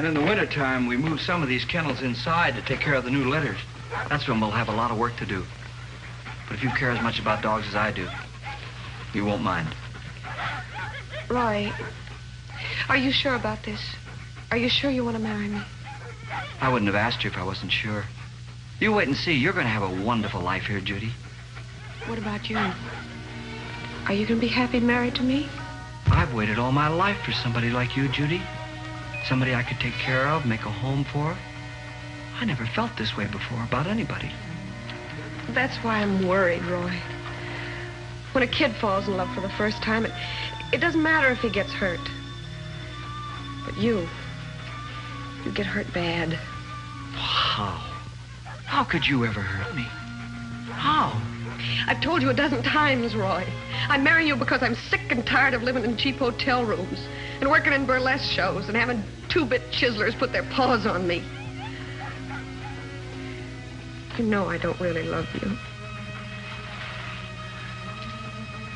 And in the wintertime, we move some of these kennels inside to take care of the new litters. That's when we'll have a lot of work to do. But if you care as much about dogs as I do, you won't mind. Roy, are you sure about this? Are you sure you want to marry me? I wouldn't have asked you if I wasn't sure. You wait and see. You're going to have a wonderful life here, Judy. What about you? Are you going to be happy married to me? I've waited all my life for somebody like you, Judy. Somebody I could take care of, make a home for. I never felt this way before about anybody. That's why I'm worried, Roy. When a kid falls in love for the first time, it doesn't matter if he gets hurt. But you get hurt bad. How? How could you ever hurt me? How? I've told you a dozen times, Roy. I'm marrying you because I'm sick and tired of living in cheap hotel rooms and working in burlesque shows and having two-bit chiselers put their paws on me. You know I don't really love you.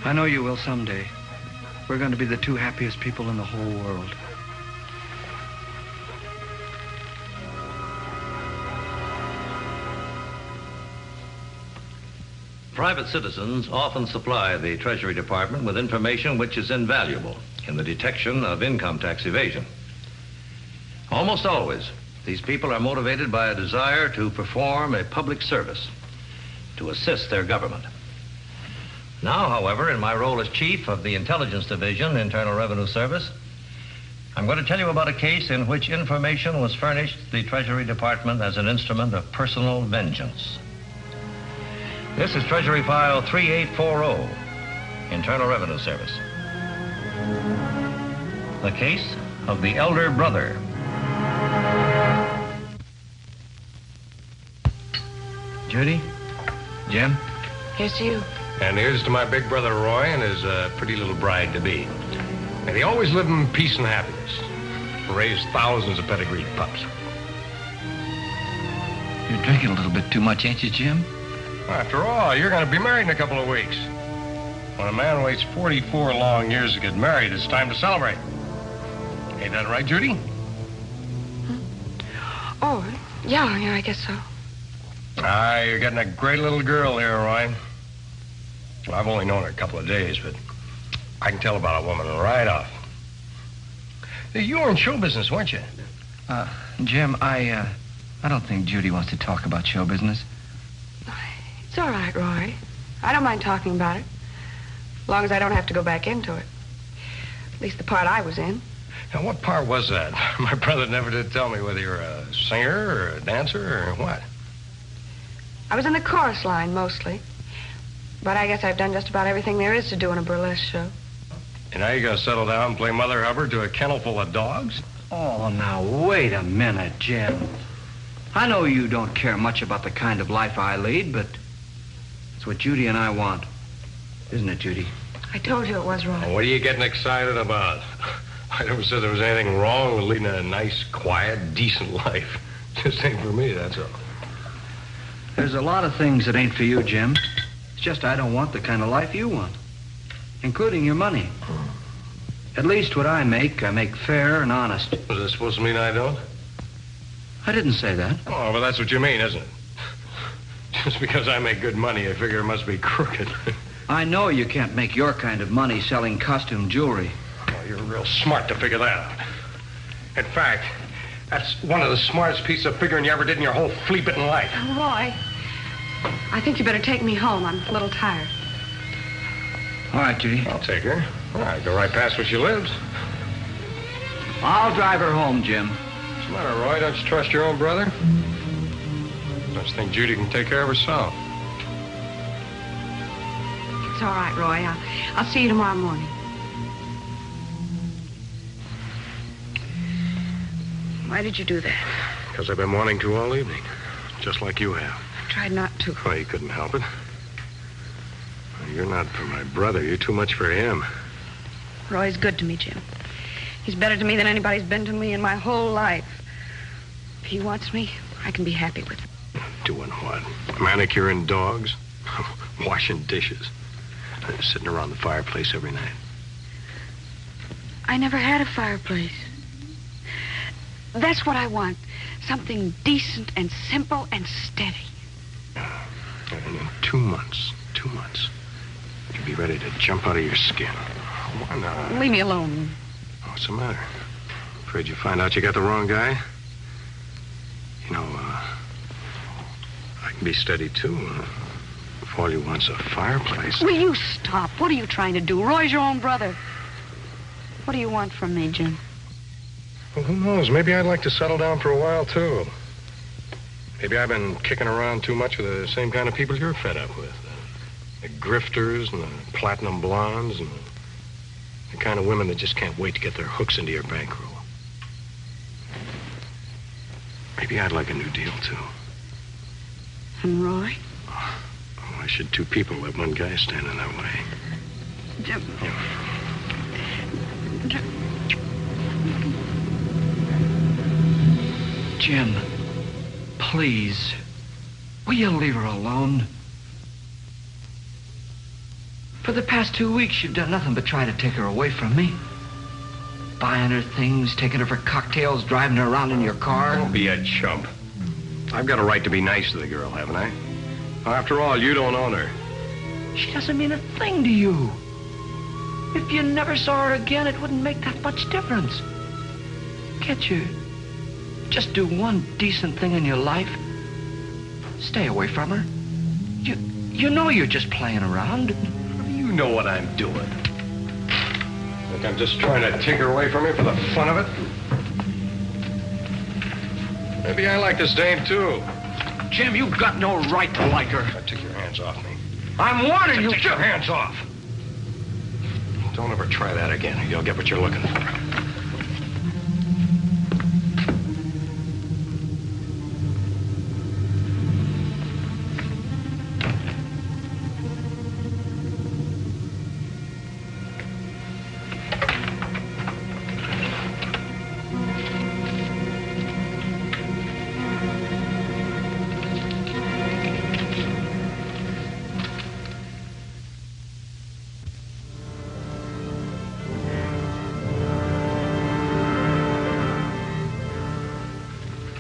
I know you will someday. We're going to be the two happiest people in the whole world. Private citizens often supply the Treasury Department with information which is invaluable in the detection of income tax evasion. Almost always, these people are motivated by a desire to perform a public service, to assist their government. Now, however, in my role as chief of the Intelligence Division, Internal Revenue Service, I'm going to tell you about a case in which information was furnished the Treasury Department as an instrument of personal vengeance. This is Treasury File 3840, Internal Revenue Service. The case of the elder brother. Judy? Jim? Here's to you. And here's to my big brother Roy and his pretty little bride-to-be. May they always live in peace and happiness. Raise thousands of pedigreed pups. You're drinking a little bit too much, ain't you, Jim? After all, you're going to be married in a couple of weeks. When a man waits 44 long years to get married, it's time to celebrate. Ain't that right, Judy? Oh, yeah, I guess so. Ah, you're getting a great little girl here, Roy. Well, I've only known her a couple of days, but I can tell about a woman right off. You were in show business, weren't you? Jim, I don't think Judy wants to talk about show business. It's all right, Roy. I don't mind talking about it, as long as I don't have to go back into it. At least the part I was in. Now, what part was that? My brother never did tell me whether you're a singer or a dancer or what. I was in the chorus line, mostly. But I guess I've done just about everything there is to do in a burlesque show. And now you're going to settle down and play Mother Hubbard to a kennel full of dogs? Oh, now, wait a minute, Jim. I know you don't care much about the kind of life I lead, but it's what Judy and I want. Isn't it, Judy? I told you it was wrong. Oh, what are you getting excited about? I never said there was anything wrong with leading a nice, quiet, decent life. Just ain't for me, that's all. There's a lot of things that ain't for you, Jim. It's just I don't want the kind of life you want, including your money. At least what I make fair and honest. Is that supposed to mean I don't? I didn't say that. Oh, well, that's what you mean, isn't it? Just because I make good money, I figure it must be crooked. I know you can't make your kind of money selling costume jewelry. Oh, you're real smart to figure that out. In fact, that's one of the smartest pieces of figuring you ever did in your whole flea-bitten life. Roy, I think you better take me home. I'm a little tired. All right, Judy. I'll take her. All right, go right past where she lives. I'll drive her home, Jim. What's the matter, Roy? Don't you trust your own brother? Don't you think Judy can take care of herself? It's all right, Roy. I'll see you tomorrow morning. Why did you do that? Because I've been wanting to all evening, just like you have. I tried not to. Well, you couldn't help it. You're not for my brother. You're too much for him. Roy's good to me, Jim. He's better to me than anybody's been to me in my whole life. If he wants me, I can be happy with him. Doing what? Manicuring dogs? Washing dishes? Sitting around the fireplace every night? I never had a fireplace. That's what I want. Something decent and simple and steady. And in 2 months, you'll be ready to jump out of your skin. Why not? Leave me alone. What's the matter? Afraid you find out you got the wrong guy? You know, I can be steady, too. If all you want's a fireplace. Will you stop? What are you trying to do? Roy's your own brother. What do you want from me, Jim? Well, who knows? Maybe I'd like to settle down for a while, too. Maybe I've been kicking around too much with the same kind of people you're fed up with. The grifters and the platinum blondes and the kind of women that just can't wait to get their hooks into your bankroll. Maybe I'd like a new deal, too. And Roy? Why should two people let one guy stand in their way? Jim. Jim, please, will you leave her alone? For the past 2 weeks, you've done nothing but try to take her away from me. Buying her things, taking her for cocktails, driving her around in your car. Don't be a chump. I've got a right to be nice to the girl, haven't I? After all, you don't own her. She doesn't mean a thing to you. If you never saw her again, it wouldn't make that much difference. Can't you just do one decent thing in your life? Stay away from her. You know you're just playing around. You know what I'm doing. Think I'm just trying to take her away from you for the fun of it? Maybe I like this dame, too. Jim, you've got no right to like her. Now, take your hands off me. I'm warning you. Take your hands off. Don't ever try that again, or you'll get what you're looking for.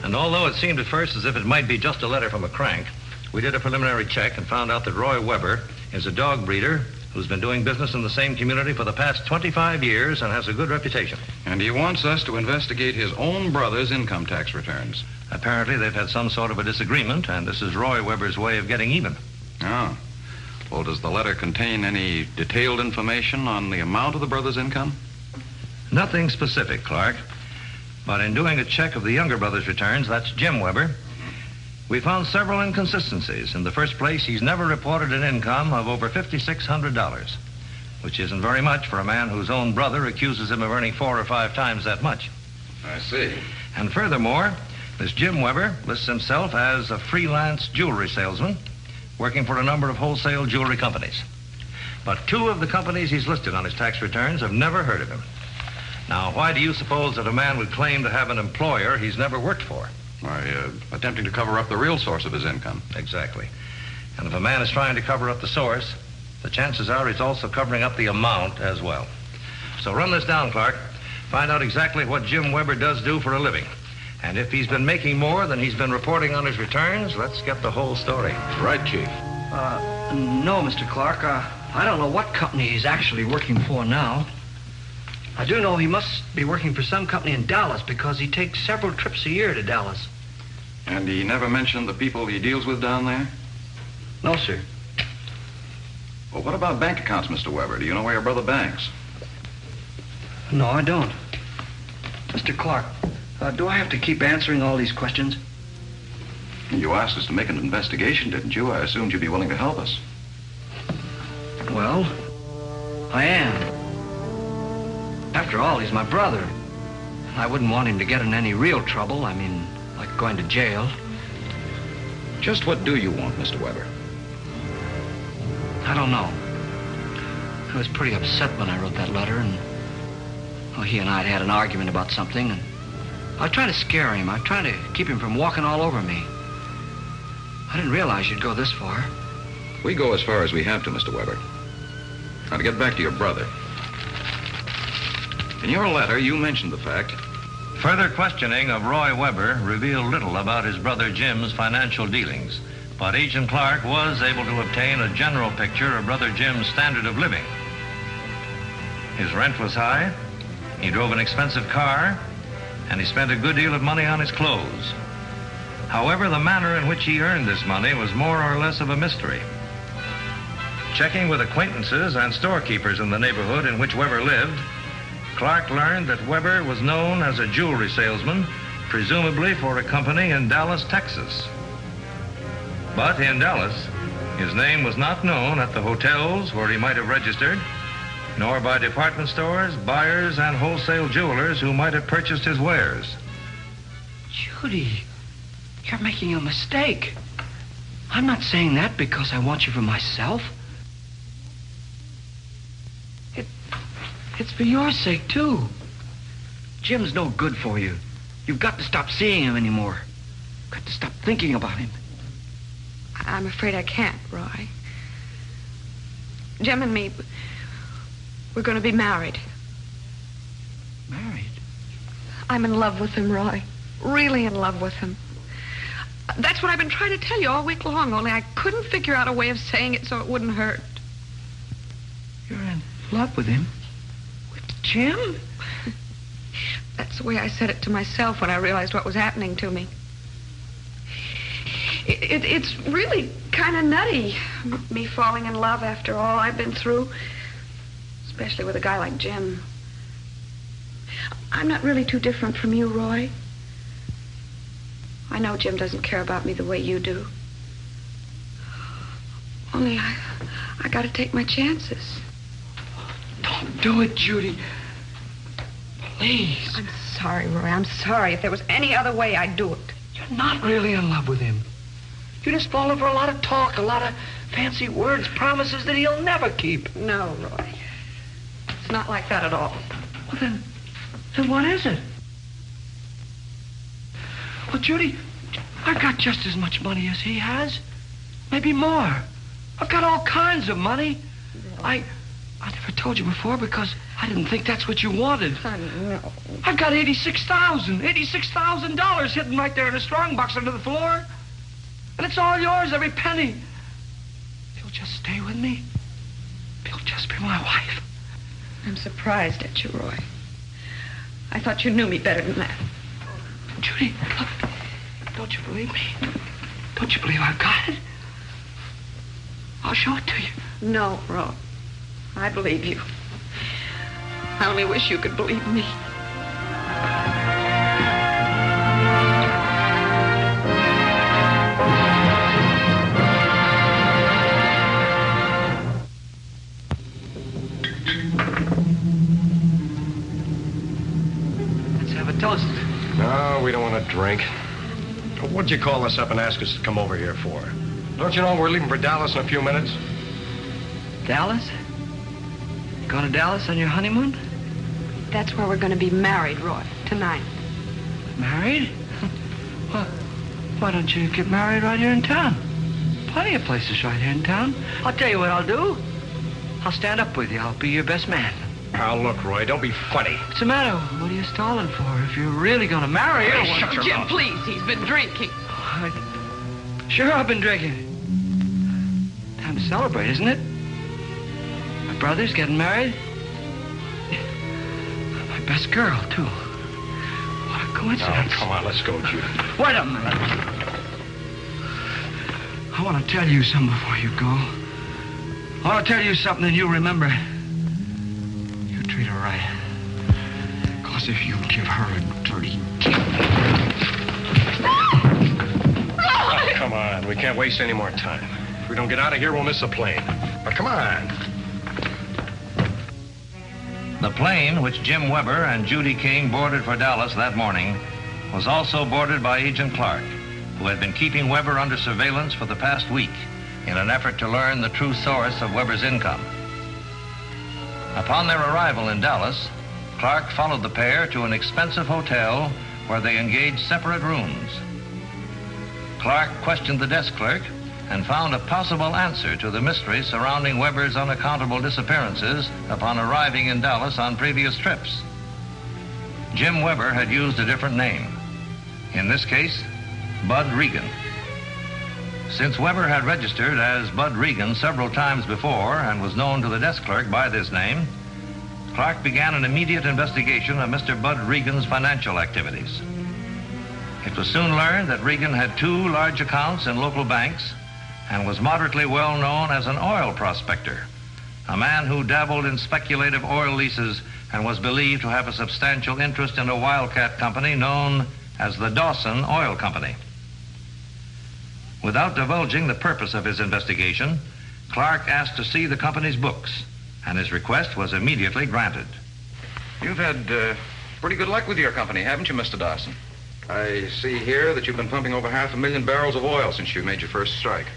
And although it seemed at first as if it might be just a letter from a crank, we did a preliminary check and found out that Roy Weber is a dog breeder who's been doing business in the same community for the past 25 years and has a good reputation. And he wants us to investigate his own brother's income tax returns. Apparently, they've had some sort of a disagreement, and this is Roy Weber's way of getting even. Oh. Well, does the letter contain any detailed information on the amount of the brother's income? Nothing specific, Clark. But in doing a check of the younger brother's returns, that's Jim Weber, we found several inconsistencies. In the first place, he's never reported an income of over $5,600, which isn't very much for a man whose own brother accuses him of earning 4 or 5 times that much. I see. And furthermore, this Jim Weber lists himself as a freelance jewelry salesman working for a number of wholesale jewelry companies. But 2 of the companies he's listed on his tax returns have never heard of him. Now, why do you suppose that a man would claim to have an employer he's never worked for? Why, attempting to cover up the real source of his income. Exactly. And if a man is trying to cover up the source, the chances are he's also covering up the amount as well. So run this down, Clark. Find out exactly what Jim Weber does do for a living. And if he's been making more than he's been reporting on his returns, let's get the whole story. Right, Chief. No, Mr. Clark. I don't know what company he's actually working for now. I do know he must be working for some company in Dallas because he takes several trips a year to Dallas. And he never mentioned the people he deals with down there? No, sir. Well, what about bank accounts, Mr. Weber? Do you know where your brother banks? No, I don't. Mr. Clark, do I have to keep answering all these questions? You asked us to make an investigation, didn't you? I assumed you'd be willing to help us. Well, I am. After all, he's my brother. I wouldn't want him to get in any real trouble. I mean, like going to jail. Just what do you want, Mr. Weber? I don't know. I was pretty upset when I wrote that letter, and he and I had an argument about something, and I tried to scare him. I tried to keep him from walking all over me. I didn't realize you'd go this far. We go as far as we have to, Mr. Weber. Now, to get back to your brother. In your letter, you mentioned the fact Further questioning of Roy Weber revealed little about his brother Jim's financial dealings, but Agent Clark was able to obtain a general picture of brother Jim's standard of living. His rent was high, he drove an expensive car, and he spent a good deal of money on his clothes. However, the manner in which he earned this money was more or less of a mystery. Checking with acquaintances and storekeepers in the neighborhood in which Weber lived, Clark learned that Weber was known as a jewelry salesman, presumably for a company in Dallas, Texas. But in Dallas, his name was not known at the hotels where he might have registered, nor by department stores, buyers, and wholesale jewelers who might have purchased his wares. Judy, you're making a mistake. I'm not saying that because I want you for myself. It's for your sake, too. Jim's no good for you. You've got to stop seeing him anymore. Got to stop thinking about him. I'm afraid I can't, Roy. Jim and me, we're going to be married. Married? I'm in love with him, Roy. Really in love with him. That's what I've been trying to tell you all week long, only I couldn't figure out a way of saying it so it wouldn't hurt. You're in love with him? Jim? That's the way I said it to myself when I realized what was happening to me. It's really kind of nutty, me falling in love after all I've been through, especially with a guy like Jim. I'm not really too different from you, Roy. I know Jim doesn't care about me the way you do. Only I got to take my chances. Don't do it, Judy. Please. I'm sorry, Roy. I'm sorry. If there was any other way, I'd do it. You're not really in love with him. You're just falling for a lot of talk, a lot of fancy words, promises that he'll never keep. No, Roy. It's not like that at all. Well, then what is it? Well, Judy, I've got just as much money as he has. Maybe more. I've got all kinds of money. I never told you before because I didn't think that's what you wanted. No. I've got $86,000 hidden right there in a strong box under the floor. And it's all yours, every penny. If you'll just stay with me, if you'll just be my wife. I'm surprised at you, Roy. I thought you knew me better than that. Judy, look, don't you believe me? Don't you believe I've got it? I'll show it to you. No, Roy. I believe you. I only wish you could believe me. Let's have a toast. No, we don't want to drink. What'd you call us up and ask us to come over here for? Don't you know we're leaving for Dallas in a few minutes? Dallas? You going to Dallas on your honeymoon? That's where we're going to be married, Roy, tonight. Married? Well, why don't you get married right here in town? Plenty of places right here in town. I'll tell you what I'll do. I'll stand up with you. I'll be your best man. Now, look, Roy, don't be funny. What's the matter? What are you stalling for? If you're really going to marry her... Hey, shut your Jim, mouth. please, he's been drinking. Sure, I've been drinking. Time to celebrate, isn't it? My brother's getting married. My best girl, too. What a coincidence. Oh, come on, let's go, Judy. Wait a minute. I want to tell you something before you go. I want to tell you something and you'll remember. You treat her right. Because if you give her a dirty kick... Oh, come on, we can't waste any more time. If we don't get out of here, we'll miss the plane. But come on. The plane which Jim Weber and Judy King boarded for Dallas that morning was also boarded by Agent Clark, who had been keeping Weber under surveillance for the past week in an effort to learn the true source of Weber's income. Upon their arrival in Dallas, Clark followed the pair to an expensive hotel where they engaged separate rooms. Clark questioned the desk clerk and found a possible answer to the mystery surrounding Weber's unaccountable disappearances upon arriving in Dallas on previous trips. Jim Weber had used a different name. In this case, Bud Regan. Since Weber had registered as Bud Regan several times before and was known to the desk clerk by this name, Clark began an immediate investigation of Mr. Bud Regan's financial activities. It was soon learned that Regan had 2 large accounts in local banks and was moderately well known as an oil prospector, a man who dabbled in speculative oil leases and was believed to have a substantial interest in a wildcat company known as the Dawson Oil Company. Without divulging the purpose of his investigation, Clark asked to see the company's books, and his request was immediately granted. You've had pretty good luck with your company, haven't you, Mr. Dawson? I see here that you've been pumping over 500,000 barrels of oil since you made your first strike.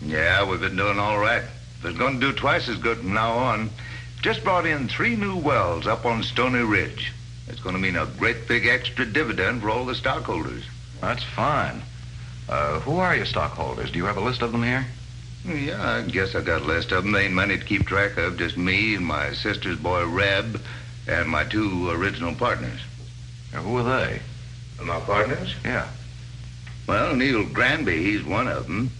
Yeah, we've been doing all right. We're going to do twice as good from now on. Just brought in 3 new wells up on Stony Ridge. It's going to mean a great big extra dividend for all the stockholders. That's fine. Who are your stockholders? Do you have a list of them here? Yeah, I guess I got a list of them. They ain't many to keep track of. Just me and my sister's boy, Reb, and my 2 original partners. Who are they? My partners? Yeah. Well, Neil Granby, he's one of them.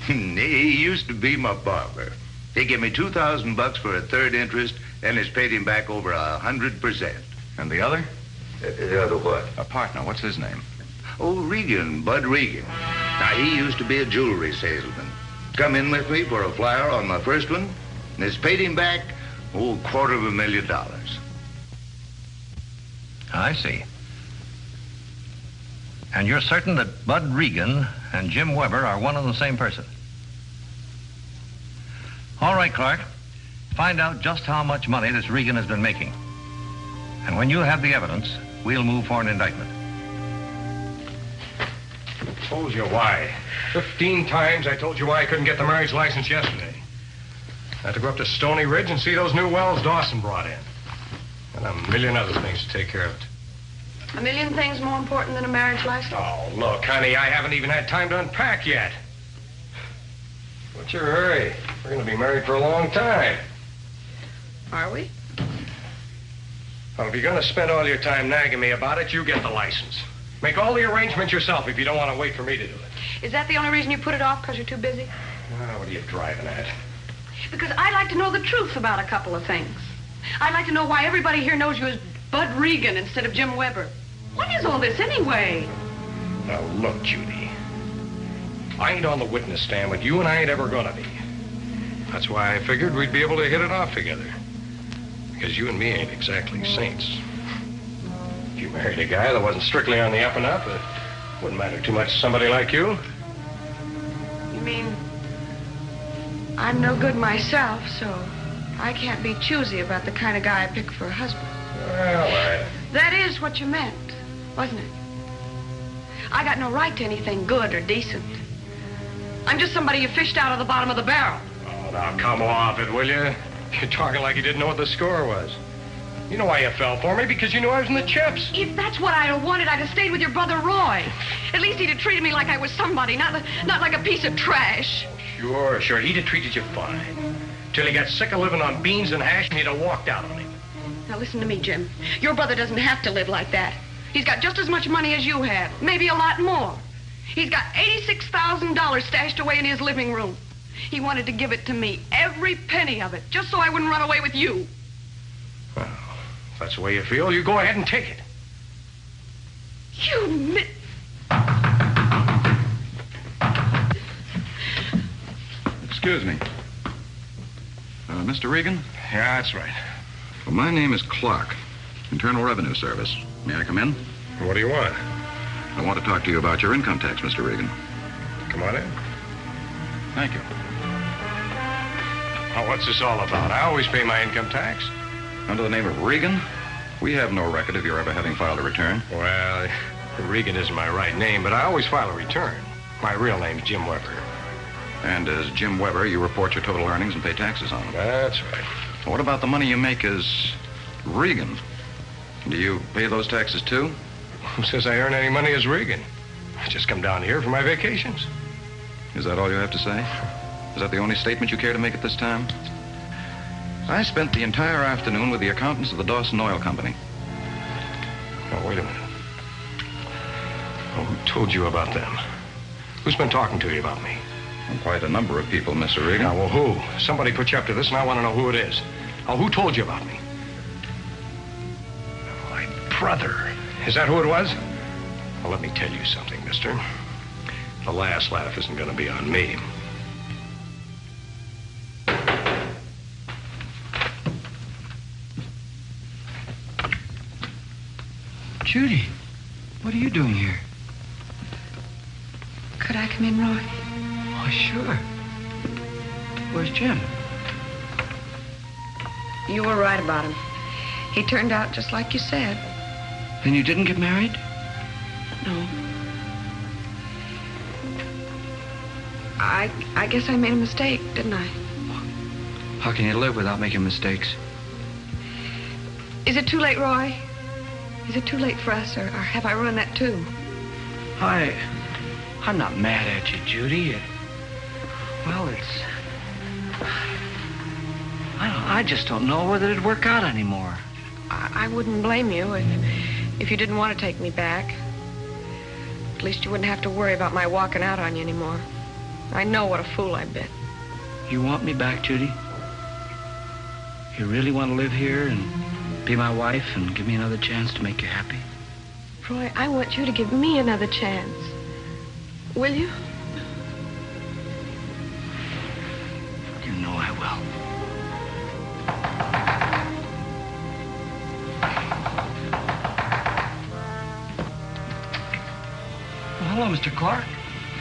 He used to be my barber. He gave me $2,000 for a third interest, and it's paid him back over 100%. And the other? The other what? A partner. What's his name? Oh, Regan, Bud Regan. Now, he used to be a jewelry salesman. Come in with me for a flyer on my first one, and it's paid him back, $250,000. I see. And you're certain that Bud Regan and Jim Weber are one and the same person? All right, Clark. Find out just how much money this Regan has been making. And when you have the evidence, we'll move for an indictment. Told you why. 15 times I told you why I couldn't get the marriage license yesterday. I had to go up to Stony Ridge and see those new wells Dawson brought in. And a million other things to take care of. A million things more important than a marriage license? Oh, look, honey, I haven't even had time to unpack yet. What's your hurry? We're going to be married for a long time. Are we? Well, if you're going to spend all your time nagging me about it, you get the license. Make all the arrangements yourself if you don't want to wait for me to do it. Is that the only reason you put it off, because you're too busy? What are you driving at? Because I'd like to know the truth about a couple of things. I'd like to know why everybody here knows you as Bud Regan instead of Jim Weber. What is all this anyway? Now, look, Judy. I ain't on the witness stand with you, and I ain't ever gonna be. That's why I figured we'd be able to hit it off together. Because you and me ain't exactly saints. If you married a guy that wasn't strictly on the up and up, it wouldn't matter too much to somebody like you. You mean I'm no good myself, so I can't be choosy about the kind of guy I pick for a husband? Well, That is what you meant, wasn't it? I got no right to anything good or decent. I'm just somebody you fished out of the bottom of the barrel. Oh, now come off it, will you? You're talking like you didn't know what the score was. You know why you fell for me? Because you knew I was in the chips. If that's what I'd have wanted, I'd have stayed with your brother Roy. At least he'd have treated me like I was somebody, not like a piece of trash. Sure. He'd have treated you fine. Till he got sick of living on beans and hash and you'd have walked out on him. Now listen to me, Jim. Your brother doesn't have to live like that. He's got just as much money as you have, maybe a lot more. He's got $86,000 stashed away in his living room. He wanted to give it to me, every penny of it, just so I wouldn't run away with you. Well, if that's the way you feel, you go ahead and take it. You Excuse me. Mr. Regan? Yeah, that's right. Well, my name is Clark, Internal Revenue Service. May I come in? What do you want? I want to talk to you about your income tax, Mr. Regan. Come on in. Thank you. Well, what's this all about? I always pay my income tax. Under the name of Regan? We have no record of your ever having filed a return. Well, Regan isn't my right name, but I always file a return. My real name's Jim Weber. And as Jim Weber, you report your total earnings and pay taxes on them. That's right. What about the money you make as Regan? Do you pay those taxes too? Who says I earn any money as Regan? I just come down here for my vacations. Is that all you have to say? Is that the only statement you care to make at this time? I spent the entire afternoon with the accountants of the Dawson Oil Company. Oh, wait a minute. Oh, who told you about them? Who's been talking to you about me? Well, quite a number of people, Mr. Regan. Now, well, who? Somebody put you up to this, and I want to know who it is. Now, who told you about me? My brother. Is that who it was? Well, let me tell you something, mister. The last laugh isn't going to be on me. Judy, what are you doing here? Could I come in, Roy? Oh, sure. Where's Jim? You were right about him. He turned out just like you said. Then you didn't get married? No. I guess I made a mistake, didn't I? How can you live without making mistakes? Is it too late, Roy? Is it too late for us, or have I ruined that too? I'm not mad at you, Judy. Well, I just don't know whether it'd work out anymore. I wouldn't blame you if you didn't want to take me back. At least you wouldn't have to worry about my walking out on you anymore. I know what a fool I've been. You want me back, Judy? You really want to live here and be my wife and give me another chance to make you happy? Roy, I want you to give me another chance. Will you? You know I will. Well, hello, Mr. Clark.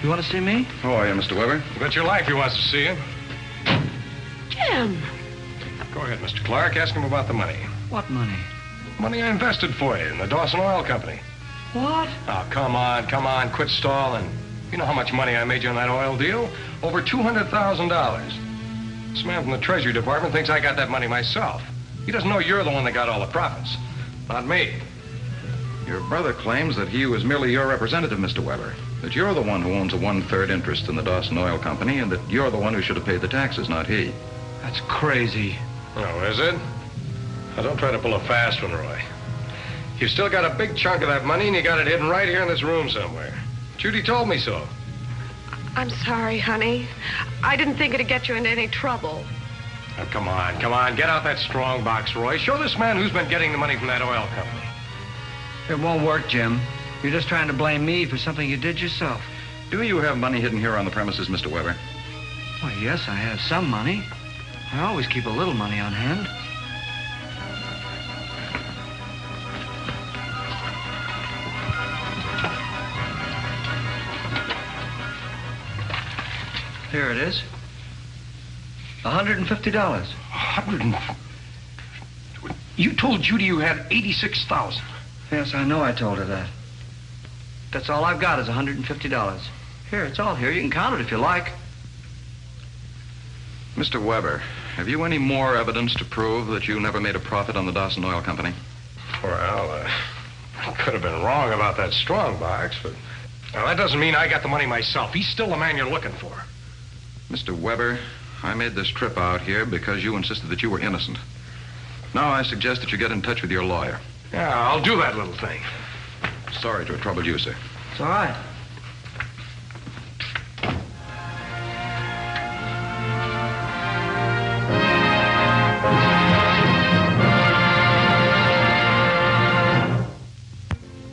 You want to see me? How are you, Mr. Weber? Bet your life he wants to see you. Jim! Go ahead, Mr. Clark. Ask him about the money. What money? Money I invested for you in the Dawson Oil Company. What? Oh, come on. Quit stalling. You know how much money I made you on that oil deal? Over $200,000. This man from the Treasury Department thinks I got that money myself. He doesn't know you're the one that got all the profits. Not me. Your brother claims that he was merely your representative, Mr. Weber. That you're the one who owns a 1/3 interest in the Dawson Oil Company, and that you're the one who should have paid the taxes, not he. That's crazy. Oh, is it? Now, don't try to pull a fast one, Roy. You've still got a big chunk of that money, and you got it hidden right here in this room somewhere. Judy told me so. I'm sorry, honey. I didn't think it'd get you into any trouble. Now, come on. Get out that strong box, Roy. Show this man who's been getting the money from that oil company. It won't work, Jim. You're just trying to blame me for something you did yourself. Do you have money hidden here on the premises, Mr. Weber? Why, yes, I have some money. I always keep a little money on hand. Here it is. $150. You told Judy you had $86,000. Yes, I know I told her that. That's all I've got is $150. Here, it's all here. You can count it if you like. Mr. Weber, have you any more evidence to prove that you never made a profit on the Dawson Oil Company? Well, I could have been wrong about that strong box, but well, that doesn't mean I got the money myself. He's still the man you're looking for. Mr. Weber, I made this trip out here because you insisted that you were innocent. Now I suggest that you get in touch with your lawyer. Yeah, I'll do that little thing. Sorry to have troubled you, sir. It's all right.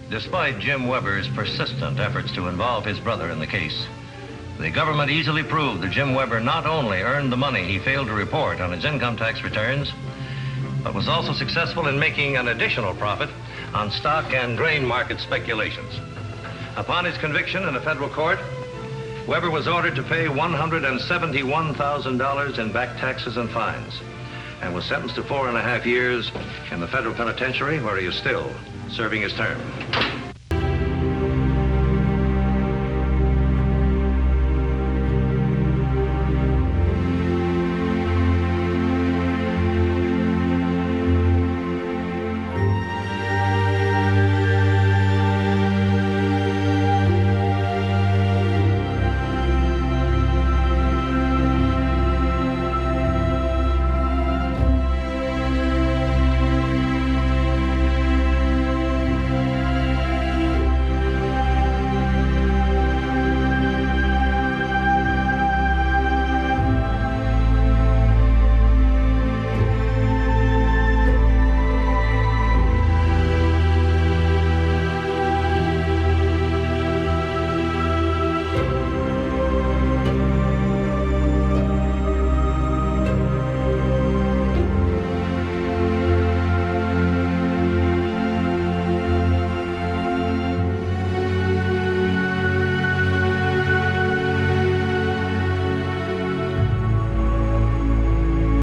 Despite Jim Weber's persistent efforts to involve his brother in the case, the government easily proved that Jim Weber not only earned the money he failed to report on his income tax returns, but was also successful in making an additional profit on stock and grain market speculations. Upon his conviction in a federal court, Weber was ordered to pay $171,000 in back taxes and fines, and was sentenced to 4.5 years in the federal penitentiary, where he is still serving his term.